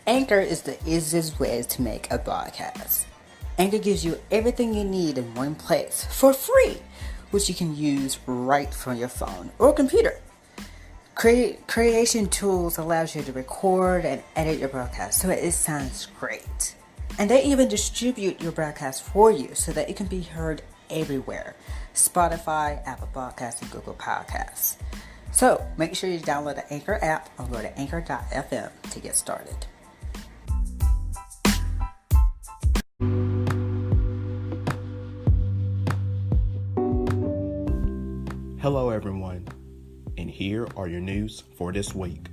Anchor is the easiest way to make a podcast. Anchor gives you everything you need in one place for free, which you can use right from your phone or computer. Creation tools allows you to record and edit your broadcast so it sounds great. And they even distribute your broadcast for you so that it can be heard everywhere. Spotify, Apple Podcasts, and Google Podcasts. So make sure you download the Anchor app or go to anchor.fm to get started. Hello everyone, and here are your news for this week.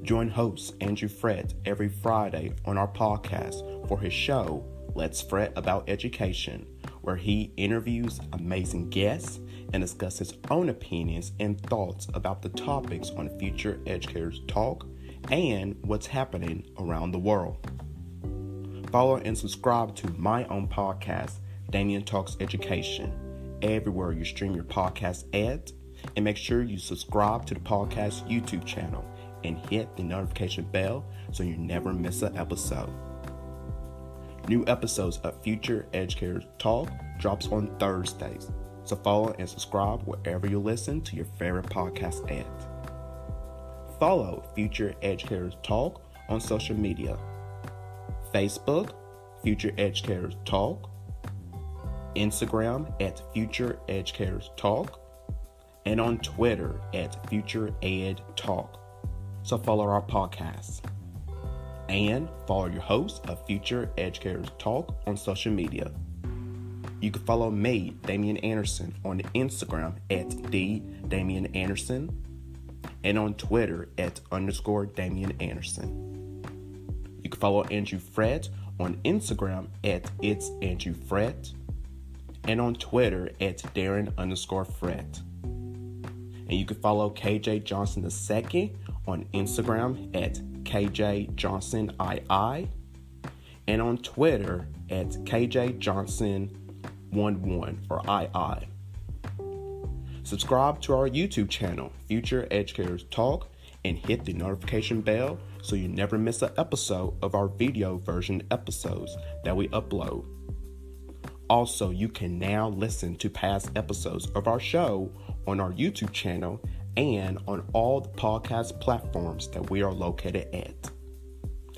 Join host Andrew FRETT every Friday on our podcast for his show, Let's Fret About Education, where he interviews amazing guests and discusses his own opinions and thoughts about the topics on Future Educators Talk and what's happening around the world. Follow and subscribe to my own podcast, DAMIAN Talks Education, everywhere you stream your podcast at, and make sure you subscribe to the podcast YouTube channel and hit the notification bell so you never miss an episode. New episodes of Future Educators Talk drops on Thursdays, so follow and subscribe wherever you listen to your favorite podcast at. Follow Future Educators Talk on social media: Facebook, Future Educators Talk, Instagram at Future Educators Talk, and on Twitter at Future Ed Talk. So follow our podcast. And follow your host of Future Educators Talk on social media. You can follow me, Damian Anderson, on Instagram at @DamianAnderson and on Twitter at _Damian Anderson. You can follow Andrew FRETT on Instagram at @It'sAndrewFRETT and on Twitter at Darren_Fret. And you can follow KJ Johnson II on Instagram at KJJohnsonII and on Twitter at KJJohnson11 or II. Subscribe to our YouTube channel, Future Educators Talk, and hit the notification bell so you never miss an episode of our video version episodes that we upload. Also, you can now listen to past episodes of our show on our YouTube channel and on all the podcast platforms that we are located at.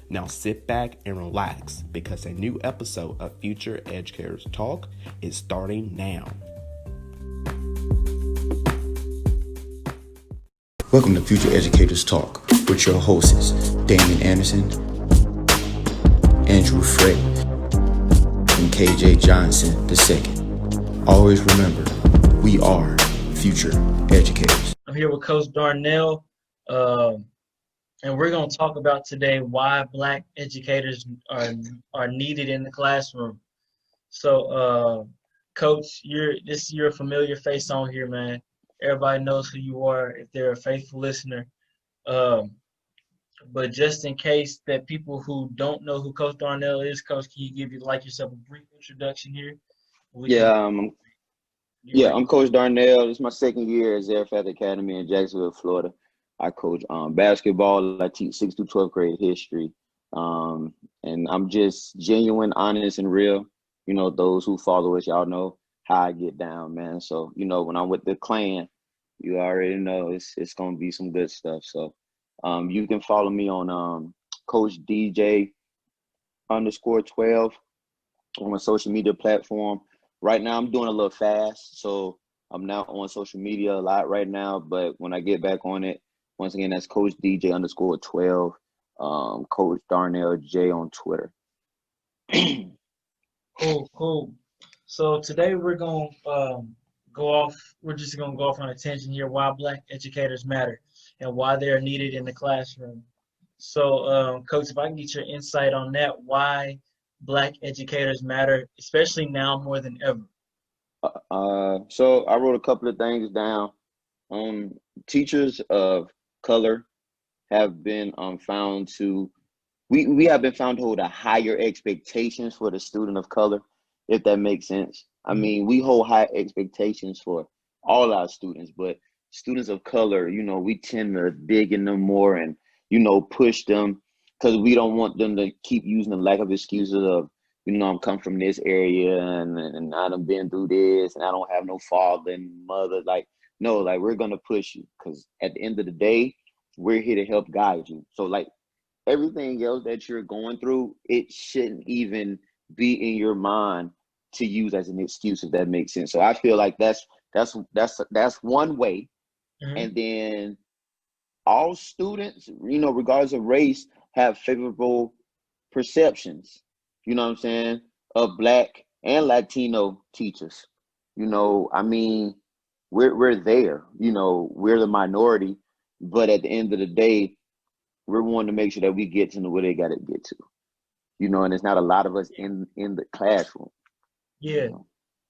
Now sit back and relax because a new episode of Future Educators Talk is starting now. Welcome to Future Educators Talk with your hosts, Damian Anderson, Andrew FRETT, and KJ Johnson II. Always remember, we are future educators. I'm here with Coach Darnell, and we're going to talk about today why Black educators are needed in the classroom. So, Coach, you're a familiar face on here, man. Everybody knows who you are if they're a faithful listener. But just in case that people who don't know who Coach Darnell is, Coach, can you give yourself a brief introduction here? I'm Coach Darnell. This is my second year at FRETT Academy in Jacksonville, Florida. I coach basketball. I teach 6th through 12th grade history. And I'm just genuine, honest, and real. You know, those who follow us, y'all know how I get down, man. So, you know, when I'm with the clan, you already know it's going to be some good stuff. So you can follow me on Coach DJ _12 on a social media platform. Right now, I'm doing a little fast, so I'm not on social media a lot right now. But when I get back on it, once again, that's Coach DJ _12, Coach Darnell J on Twitter. Cool. So today we're going to go off on a tangent here, why Black educators matter and why they are needed in the classroom. So, Coach, if I can get your insight on that, why Black educators matter, especially now more than ever. So I wrote a couple of things down. Teachers of color have been found to hold a higher expectations for the student of color, if that makes sense. I mean, we hold high expectations for all our students, but students of color, you know, we tend to dig in them more and, you know, push them because we don't want them to keep using the lack of excuses of, I'm come from this area and I done been through this and I don't have no father and mother. Like, no, like we're gonna push you because at the end of the day, we're here to help guide you. So like everything else that you're going through, it shouldn't even be in your mind to use as an excuse, if that makes sense. So I feel like that's one way. Mm-hmm. And then all students, regardless of race, have favorable perceptions, you know what I'm saying, of Black and Latino teachers. I mean, we're there, we're the minority, but at the end of the day, we're wanting to make sure that we get to know where they got to get to, and it's not a lot of us in the classroom. Yeah.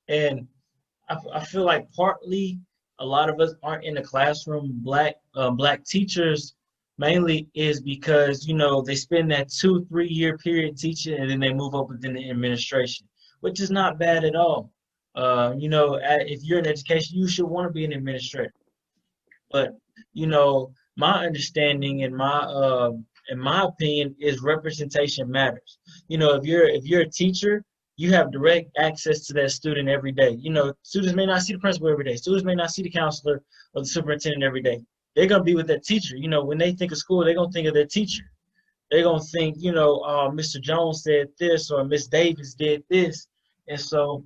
And I feel like partly a lot of us aren't in the classroom. Black teachers mainly is because, they spend that 2-3 year period teaching and then they move up within the administration, which is not bad at all. If you're in education, you should want to be an administrator. But, my understanding and my opinion is representation matters. If you're a teacher, you have direct access to that student every day. Students may not see the principal every day. Students may not see the counselor or the superintendent every day. They're going to be with that teacher. When they think of school, they're going to think of their teacher. They're going to think, Mr. Jones said this or Miss Davis did this. And so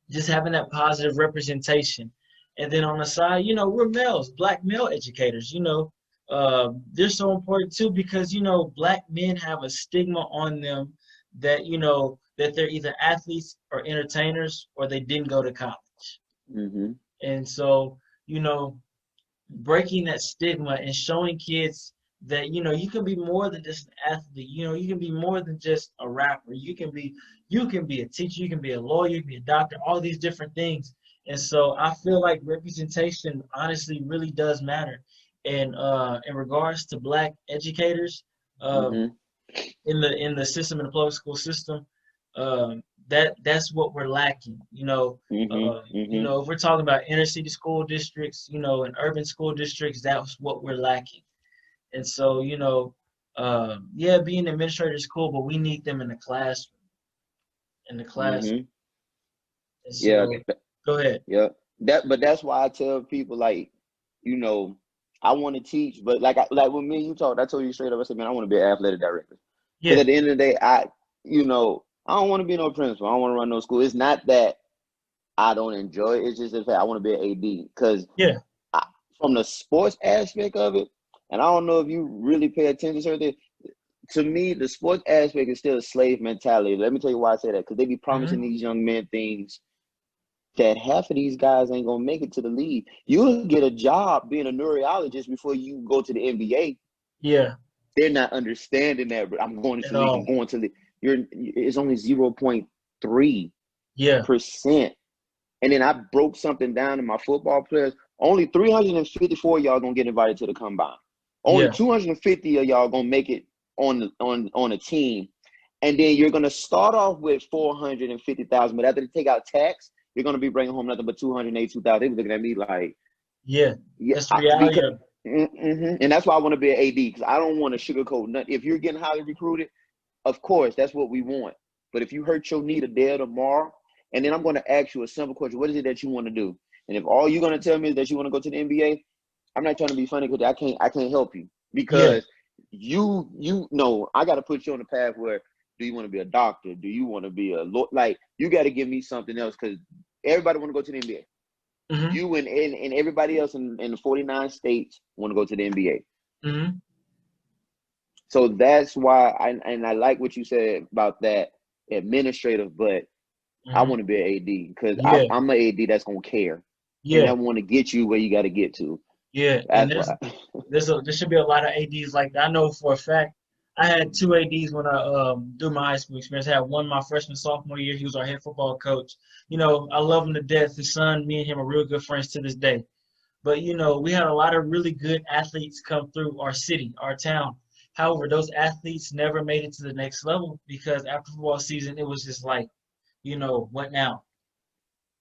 just having that positive representation. And then on the side, we're males, Black male educators, they're so important too because, Black men have a stigma on them that, that they're either athletes or entertainers or they didn't go to college. Mm-hmm. And so, breaking that stigma and showing kids that, you can be more than just an athlete. You can be more than just a rapper. You can be a teacher. You can be a lawyer. You can be a doctor, all these different things. And so I feel like representation honestly really does matter. And in regards to Black educators, Mm-hmm. in the system, in the public school system, that's what we're lacking. If we're talking about inner city school districts, and urban school districts, that's what we're lacking. And so, being an administrator is cool, but we need them in the classroom. Mm-hmm. So, yeah. Go ahead. Yeah. But that's why I tell people, like, I want to teach, but like when me and you talked, I told you straight up, I said, man, I want to be an athletic director. Because at the end of the day, I don't want to be no principal. I don't want to run no school. It's not that I don't enjoy it. It's just the fact I want to be an AD. Because from the sports aspect of it, and I don't know if you really pay attention to it, to me, the sports aspect is still a slave mentality. Let me tell you why I say that. Because they be promising these young men things that half of these guys ain't going to make it to the league. You'll get a job being a neurologist before you go to the NBA. Yeah. They're not understanding that, but I'm going to the league. I'm going to the it's only 0.3%. And then I broke something down in my football players. Only 354 of y'all going to get invited to the combine. Only 250 of y'all going to make it on a team. And then you're going to start off with 450,000, but after they take out tax, you're going to be bringing home nothing but 282,000. They were looking at me like, that's the reality. And that's why I want to be an AD, because I don't want to sugarcoat nothing. If you're getting highly recruited, of course, that's what we want. But if you hurt your knee today or tomorrow, and then I'm going to ask you a simple question, what is it that you want to do? And if all you're going to tell me is that you want to go to the NBA, I'm not trying to be funny because I can't help you. Because you know, I got to put you on the path where, do you want to be a doctor? Do you want to be a lawyer? Like, you got to give me something else, because everybody want to go to the NBA. Mm-hmm. You and everybody else in the 49 states want to go to the NBA. Mm-hmm. So that's why I like what you said about that administrative, but I want to be an AD, because I'm an AD that's going to care. And I want to get you where you got to get to. Yeah, and there should be a lot of ADs like that. I know for a fact, I had 2 ADs when I do my high school experience. I had one my freshman, sophomore year. He was our head football coach. I love him to death. His son, me and him are real good friends to this day. But, we had a lot of really good athletes come through our city, our town. However, those athletes never made it to the next level because after football season, it was just like, what now?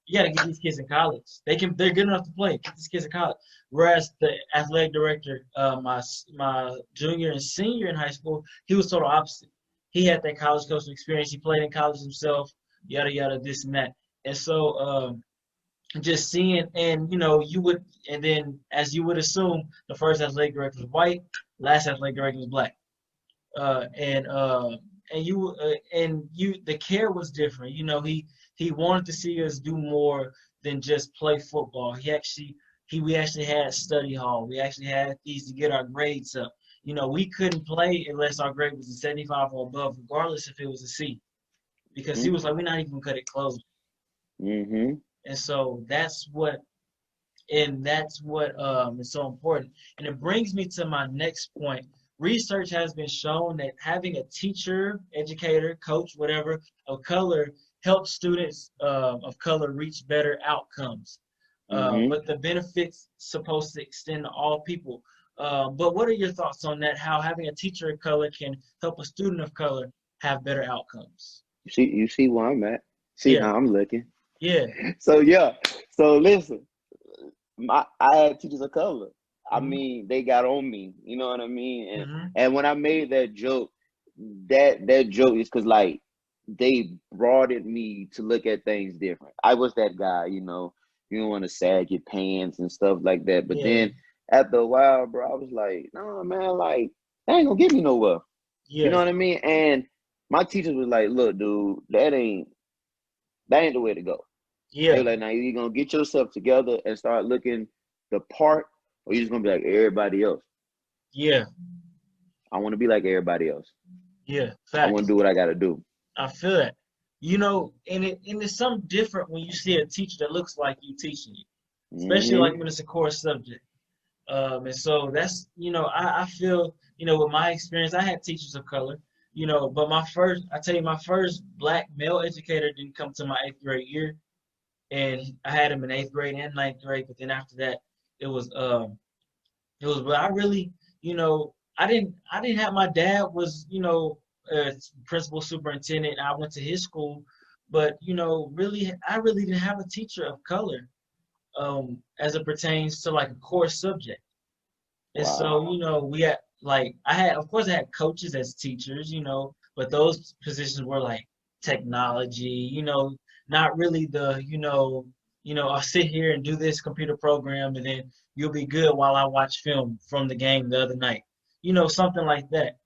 you got to get these kids in college. They're good enough to play. Get these kids in college. Whereas the athletic director, my junior and senior in high school, he was total opposite. He had that college coaching experience. He played in college himself, yada yada, this and that. And so just seeing, and and then as you would assume, the first athletic director was white, last athletic director was black, the care was different. He wanted to see us do more than just play football. We actually had study hall. We actually had these to get our grades up. We couldn't play unless our grade was a 75 or above, regardless if it was a C, because he was like, we're not even gonna cut it close. Mm-hmm. And so that's what is so important. And it brings me to my next point. Research has been shown that having a teacher, educator, coach, whatever, of color helps students of color reach better outcomes. But the benefits supposed to extend to all people. But what are your thoughts on that? How having a teacher of color can help a student of color have better outcomes? You see where I'm at. See how I'm looking. Yeah. So listen, I had teachers of color. I mean, they got on me. You know what I mean? And when I made that joke, that joke is because like they broadened me to look at things different. I was that guy, you don't want to sag your pants and stuff like that. But then after a while, bro, I was like, no, man, like that ain't gonna get me nowhere. You know what I mean? And my teachers was like, look, dude, that ain't the way to go. Yeah. They were like, now you're gonna get yourself together and start looking the part, or you're just gonna be like everybody else. Yeah. I want to be like everybody else. Yeah. Facts. I want to do what I gotta do. I feel that. And it's something different when you see a teacher that looks like you teaching you, especially like when it's a core subject. And so that's, I feel, with my experience, I had teachers of color, but my first black male educator didn't come to my 8th grade year. And I had him in 8th grade and 9th grade, but then after that, but I really, I didn't have, my dad was, principal superintendent. I went to his school, but, I really didn't have a teacher of color as it pertains to like a core subject. And so, we had of course I had coaches as teachers, but those positions were like technology, not really the, I'll sit here and do this computer program and then you'll be good while I watch film from the game the other night, something like that.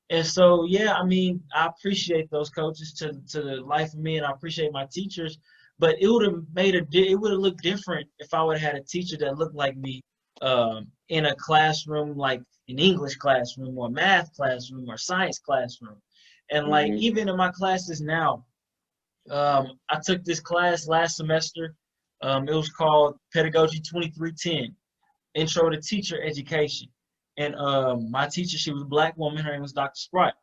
And so, I appreciate those coaches to the life of me, and I appreciate my teachers, but it would have looked different if I would have had a teacher that looked like me in a classroom, like an English classroom or math classroom or science classroom. And like, even in my classes now, I took this class last semester. It was called Pedagogy 2310, Intro to Teacher Education. And my teacher, she was a black woman. Her name was Dr. Sprott.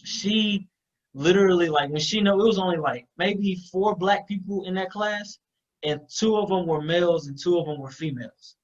She literally, like, when it was only like maybe 4 black people in that class, and 2 of them were males and 2 of them were females.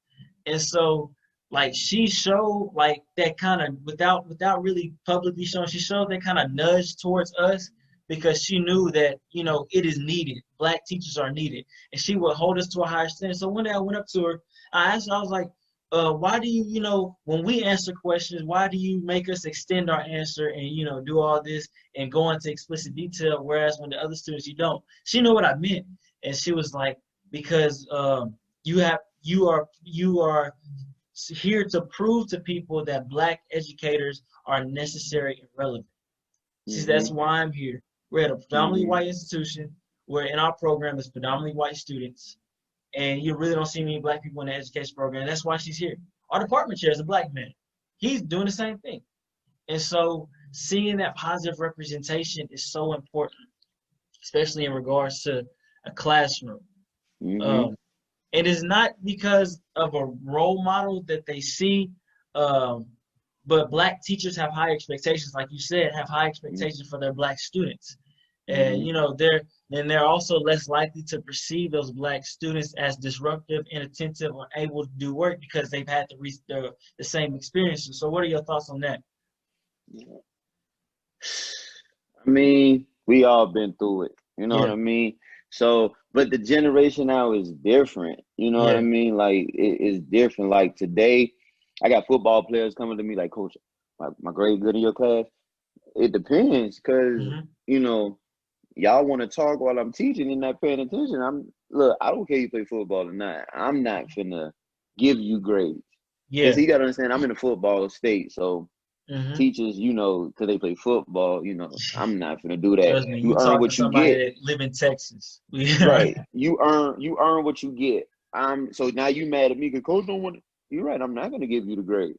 And so, like, she showed like that kind of, without really publicly showing, she showed that kind of nudge towards us, because she knew that, it is needed. Black teachers are needed. And she would hold us to a higher standard. So one day I went up to her, I asked her, I was like, why do you, when we answer questions, why do you make us extend our answer and, do all this and go into explicit detail, whereas when the other students, you don't? She knew what I meant. And she was like, because you are here to prove to people that black educators are necessary and relevant. See, that's why I'm here. We're at a predominantly white institution, where in our program is predominantly white students, and you really don't see many black people in the education program. That's why she's here. Our department chair is a black man. He's doing the same thing. And so seeing that positive representation is so important, especially in regards to a classroom. And it's not because of a role model that they see, but black teachers have high expectations, like you said, have high expectations for their black students. And, they're also less likely to perceive those black students as disruptive, inattentive, or unable to do work because they've had to reach the same experiences. So what are your thoughts on that? I mean, we all been through it. You know what I mean? So But the generation now is different. You know what I Yeah. mean? Like it's different. Like today, I got football players coming to me like, Coach, my grade good in your class. It depends, cause Hmm. you know y'all want to talk while I'm teaching and not paying attention. Look. I don't care if you play football or not. I'm not finna give you grades. Cause Yeah. you gotta understand, I'm in a football state, so Hmm. teachers, cause they play football, I'm not gonna do that. Trust me, You you earn talking to what you somebody get. that live in Texas. Right. You earn what you get. So now you mad at me because coach don't want. You're right. I'm not gonna give you the grade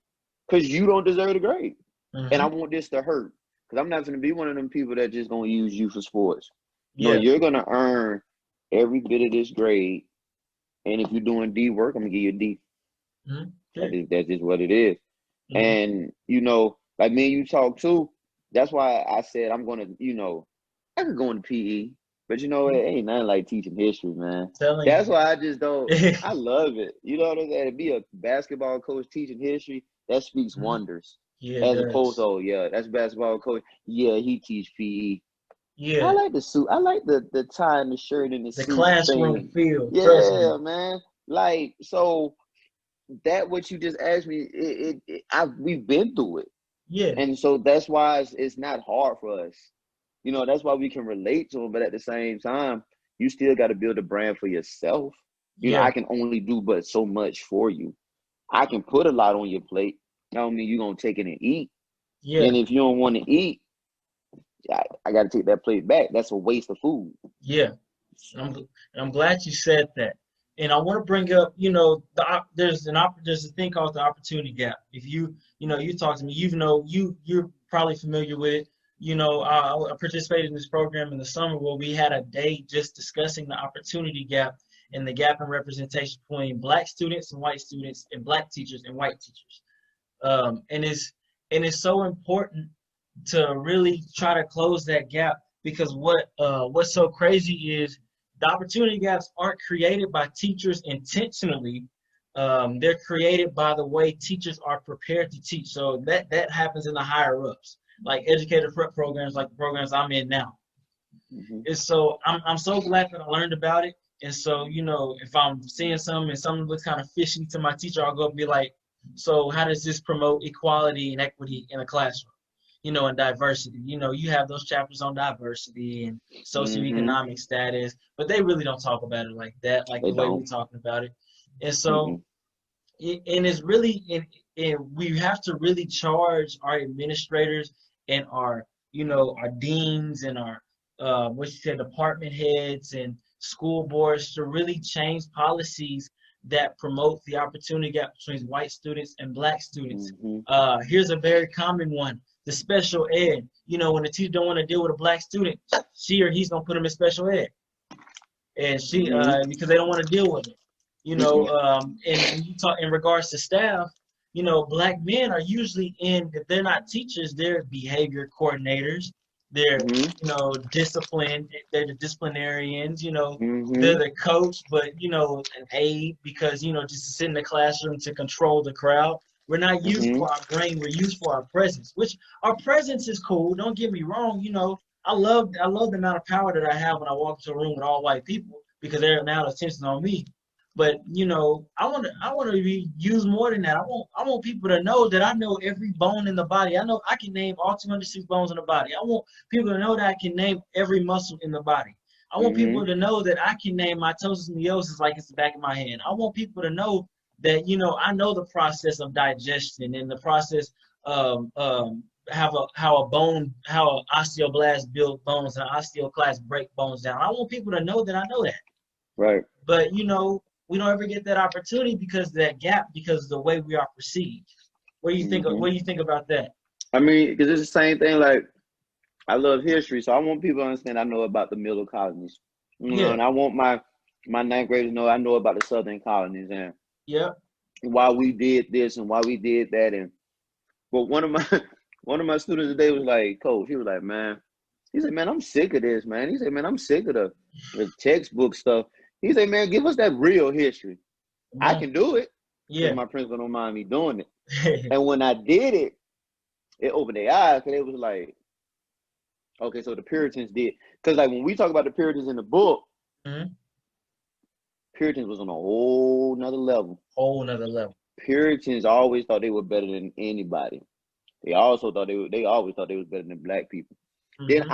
because you don't deserve the grade, and I Hmm. want this to hurt because I'm not gonna be one of them people that just gonna use you for sports. No, Yeah. you're gonna earn every bit of this grade, and if you're doing D work, I'm gonna give you a D. Hmm. That's just what it is. Hmm. And like me and you talk too. That's why I said I'm gonna, I could go into PE, but it ain't nothing like teaching history, man. Telling That's you. why I just don't. I love it. You know what I'm saying? To be a basketball coach teaching history, that speaks Mhm. wonders. Yeah, it As opposed to, does. oh yeah, that's basketball coach. Yeah, he teach PE. I Yeah. like the suit. I like the tie and the shirt and the The suit classroom thing. feel, trust me. Yeah, man. Like so that what you just asked me, we've been through it, Yeah. and so that's why it's not hard for us. That's why we can relate to them. But at the same time, you still got to build a brand for yourself. Yeah. I can only do but so much for you. I can put a lot on your plate. That don't mean you're gonna take it and eat. Yeah. And if you don't want to eat, I got to take that plate back. That's a waste of food. Yeah. I'm glad you said that. And I want to bring up, there's a thing called the opportunity gap. If you talk to me, you're probably familiar with it. I participated in this program in the summer where we had a day just discussing the opportunity gap and the gap in representation between black students and white students and black teachers and white teachers. And it's so important to really try to close that gap because what's so crazy is the opportunity gaps aren't created by teachers intentionally. They're created by the way teachers are prepared to teach. So that happens in the higher ups, like educator prep programs, like the programs I'm in now. Mm-hmm. And so I'm so glad that I learned about it. And so, if I'm seeing something and something looks kind of fishy to my teacher, I'll go and be like, so how does this promote equality and equity in a classroom? And diversity. You have those chapters on diversity and Mm-hmm. socioeconomic status, but they really don't talk about it like that, like They the way don't. we're talking about it. And so, Mm-mm. and it's really, and we have to really charge our administrators and our deans and our, what you said, department heads and school boards to really change policies that promote the opportunity gap between white students and black students. Mm-hmm. Here's a very common one: the special ed. When the teacher don't want to deal with a black student, she or he's gonna put them in special ed, and she Mm-hmm. because they don't want to deal with it. Mm-mm. And when you talk in regards to staff, black men are usually if they're not teachers, they're behavior coordinators. They're Mm-hmm. discipline. They're the disciplinarians. Mm-hmm. They're the coach, but an aide because just to sit in the classroom to control the crowd. We're not used Mm-hmm. for our brain. We're used for our presence, which our presence is cool. Don't get me wrong. I love the amount of power that I have when I walk into a room with all white people because they're now attention on me. But I want to be used more than that. I want people to know that I know every bone in the body. I know I can name all 206 bones in the body. I want people to know that I can name every muscle in the body. I want Mm-hmm. people to know that I can name mitosis and meiosis like it's the back of my hand. I want people to know that I know the process of digestion and the process of how an osteoblast build bones and an osteoclast break bones down. I want people to know that I know that. Right. But we don't ever get that opportunity because of that gap, because of the way we are perceived. What do you think? Mm-hmm. What do you think about that? I mean, because it's the same thing. Like I love history, so I want people to understand I know about the middle colonies. Yeah, And I want my ninth graders to know I know about the southern colonies and yeah, why we did this and why we did that. And but one of my one of my students today was like, Coach, he was like, man, he said, man, I'm sick of this, man. He said, man, I'm sick of the textbook stuff. He said, man, give us that real history. I mhm, can do it because yeah, my principal don't mind me doing it. And when I did it, it opened their eyes because it was like, okay, so the Puritans did. Because like when we talk about the Puritans in the book, mhm, Puritans was on a whole nother level. Whole nother level. Puritans always thought they were better than anybody. They also thought they always thought they was better than black people. Then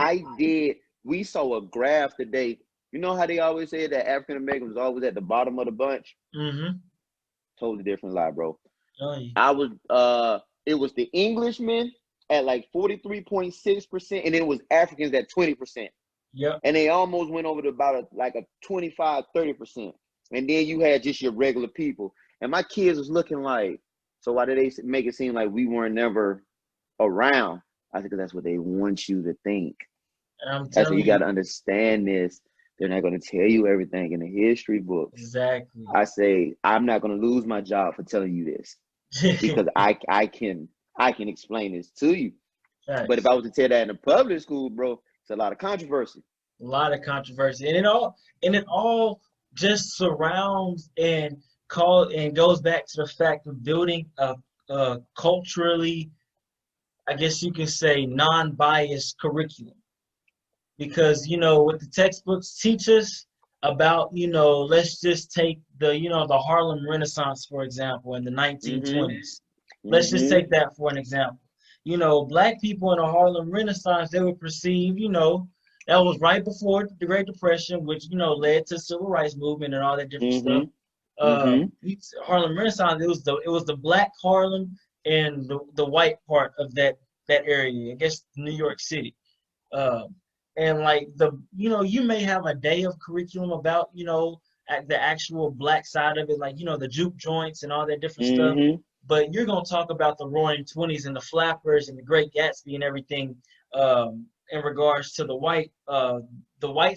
we saw a graph today. You know how they always say that African Americans was always at the bottom of the bunch? Totally different lie, bro. Oh, yeah. It was the Englishmen at like 43.6%, and then it was Africans at 20%. Yep. And they almost went over to about a 25, 30%. And then you had just your regular people. And my kids was looking like, so why did they make it seem like we weren't never around? I think that's what they want you to think. That's what you got to understand this. They're not going to tell you everything in the history books. Exactly. I say, I'm not going to lose my job for telling you this because I can explain this to you. Right. But if I was to tell that in a public school, bro, it's a lot of controversy. A lot of controversy. And it all just surrounds and goes back to the fact of building a culturally, I guess you can say, non-biased curriculum. Because, what the textbooks teach us about, let's just take the Harlem Renaissance, for example, in the 1920s. Let's just take that for an example. Black people in the Harlem Renaissance, they were perceived, that was right before the Great Depression, which, led to civil rights movement and all that different stuff. Harlem Renaissance, it was the black Harlem and the white part of that area, I guess New York City. And like you may have a day of curriculum about, at the actual black side of it, like, the juke joints and all that different stuff. But you're going to talk about the Roaring Twenties and the Flappers and the Great Gatsby and everything in regards to the white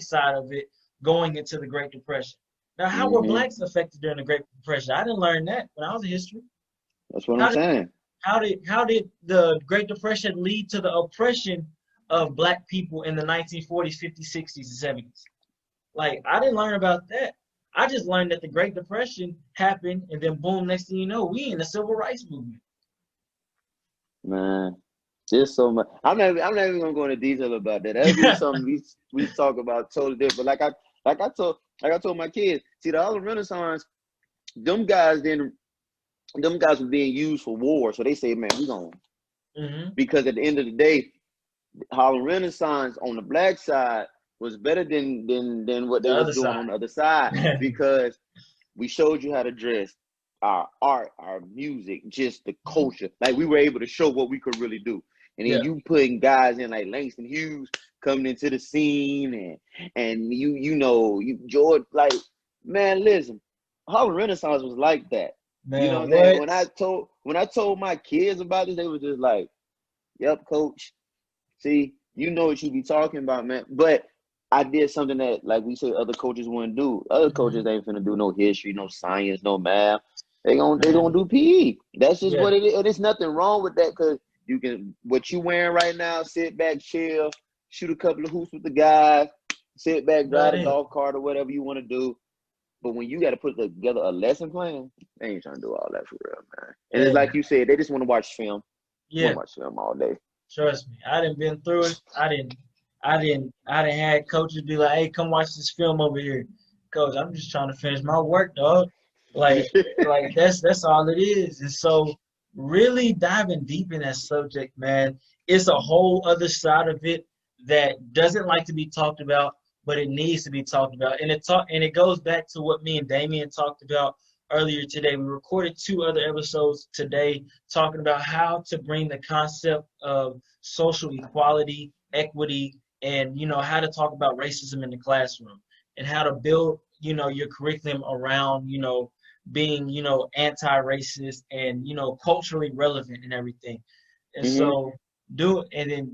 side of it going into the Great Depression. Now, how were blacks affected during the Great Depression? I didn't learn that when I was in history. That's what I'm saying. How did the Great Depression lead to the oppression of black people in the 1940s, 50s, 60s, and 70s? Like, I didn't learn about that. I just learned that the Great Depression happened, and then boom, next thing you know, we in the civil rights movement. Man, just so much. I'm not even gonna go into detail about that. That'd be something we talk about totally different. Like I told my kids, see, the Harlem Renaissance, them guys were being used for war. So they say, man, we gonna because at the end of the day, Harlem Renaissance on the black side was better than what they were doing on the other side because we showed you how to dress, our art, our music, just the culture. Like, we were able to show what we could really do. And then you putting guys in like Langston Hughes coming into the scene and you George, like, man, listen, Harlem Renaissance was like that. Man, you know what I'm saying? When I told my kids about this, they were just like, yep, coach. See, you know what you be talking about, man. But I did something that, like we say, other coaches wouldn't do. Other coaches ain't finna do no history, no science, no math. They gonna do PE. That's just what it is. And there's nothing wrong with that because you can, what you wearing right now, sit back, chill, shoot a couple of hoops with the guys, sit back, drive a golf cart or whatever you want to do. But when you got to put together a lesson plan, they ain't trying to do all that for real, man. And it's like you said, they just want to watch film. Yeah, watch film all day. Trust me, I done been through it. I didn't had coaches be like, "Hey, come watch this film over here." Coach, I'm just trying to finish my work, dog. Like that's all it is. And so, really diving deep in that subject, man, it's a whole other side of it that doesn't like to be talked about, but it needs to be talked about. And it goes back to what me and Damian talked about earlier today. We recorded 2 other episodes today talking about how to bring the concept of social equality, equity, and, how to talk about racism in the classroom and how to build, your curriculum around, being, anti-racist and, culturally relevant and everything. And so it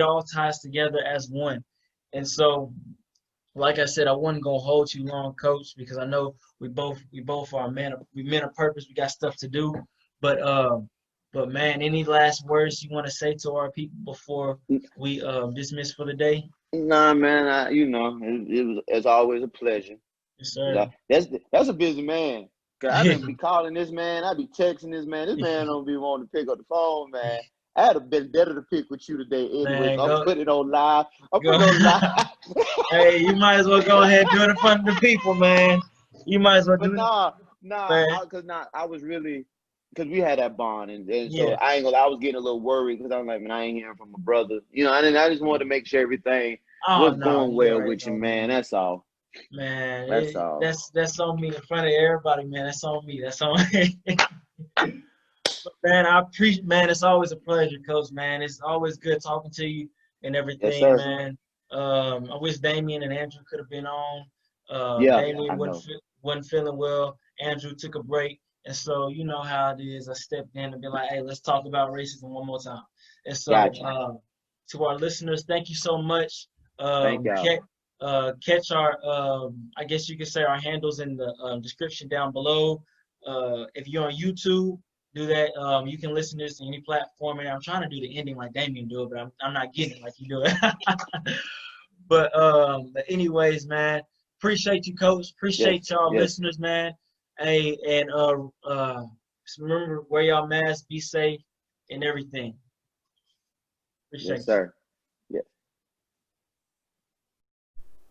all ties together as one. And so, like I said, I wasn't gonna hold you long, Coach, because I know we both are men of purpose. We got stuff to do, but man, any last words you want to say to our people before we dismiss for the day? Nah, man, it was, as always, a pleasure. Yes, sir. That's a busy man. Cause I be calling this man, I be texting this man. This man don't be wanting to pick up the phone, man. I had a vendetta to pick with you today anyway. Man, So I'm putting it on live. I'm putting it on live. Hey, you might as well go ahead and do it in front of the people, man. You might as well do it. I was really, because we had that bond, and so I ain't gonna lie, I was getting a little worried because I was like, man, I ain't hearing from my brother, you know, and I just wanted to make sure everything was going well with you, man. That's all. Man, that's all. That's on me in front of everybody, man. That's on me. That's on me. Man, I appreciate, man. It's always a pleasure, Coach. Man, it's always good talking to you and everything, yes, man. I wish Damian and Andrew could have been on. Damian wasn't feeling well. Andrew took a break, and so you know how it is. I stepped in and be like, "Hey, let's talk about racism one more time." And so, to our listeners, thank you so much. Thank y'all. Catch our, I guess you could say, our handles in the description down below. If you're on YouTube, do that. You can listen to this on any platform. And I'm trying to do the ending like Damian do it, but I'm not getting it like you do it. But anyways, man, appreciate you, Coach. Appreciate y'all listeners, man. Hey, and just remember, wear y'all masks, be safe, and everything. Appreciate yes, sir. Yeah.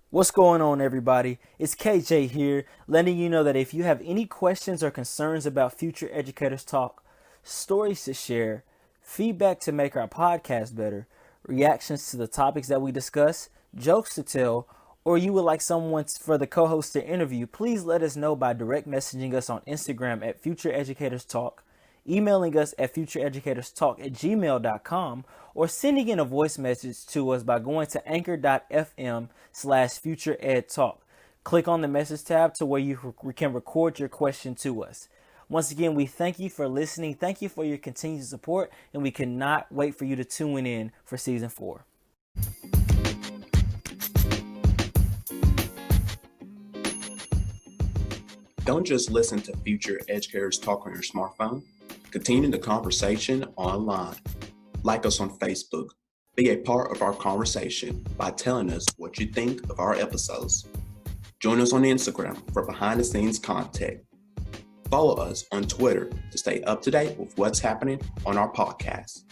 What's going on, everybody? It's KJ here, letting you know that if you have any questions or concerns about Future Educators Talk, stories to share, feedback to make our podcast better, reactions to the topics that we discuss, jokes to tell, or you would like someone for the co-host to interview, please let us know by direct messaging us on Instagram at Future Educators Talk, emailing us at futureeducatorstalk@gmail.com, or sending in a voice message to us by going to anchor.fm/futureedtalk. Click on the message tab to where you can record your question to us. Once again, we thank you for listening. Thank you for your continued support, and we cannot wait for you to tune in for season 4. Don't just listen to Future Educators Talk on your smartphone. Continue the conversation online. Like us on Facebook. Be a part of our conversation by telling us what you think of our episodes. Join us on Instagram for behind-the-scenes content. Follow us on Twitter to stay up to date with what's happening on our podcast.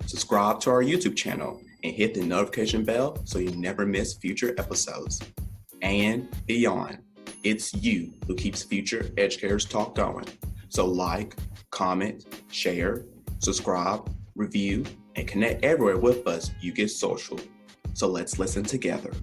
Subscribe to our YouTube channel and hit the notification bell so you never miss future episodes. And beyond. It's you who keeps Future Educators Talk going. So like, comment, share, subscribe, review, and connect everywhere with us. You get social. So let's listen together.